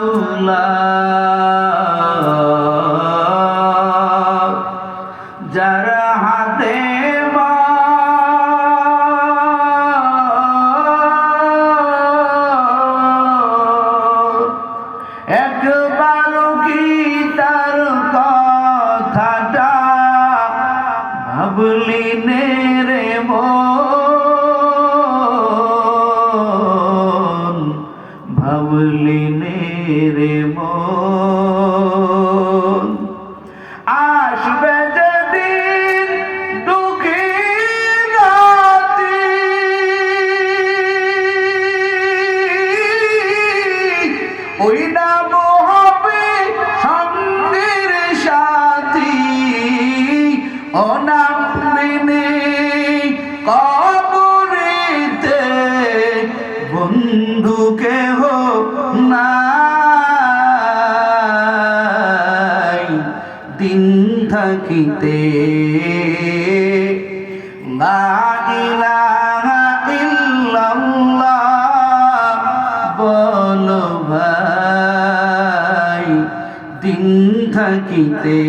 মাওলা যার হাতে একবারও কি তার কথাটা ভাবলি নে রে মন, ভাবলি নে রে মন। আসবে যেদিন দুঃখের রাতি, ওই নাম হবে সঙ্গের সাথী, ও নাম মেনে কবরেতে বন্ধু কেহ নাই। দিন থাকিতে লা ইলাহা ইল্লাল্লাহ বলো ভাই, দিন থাকিতে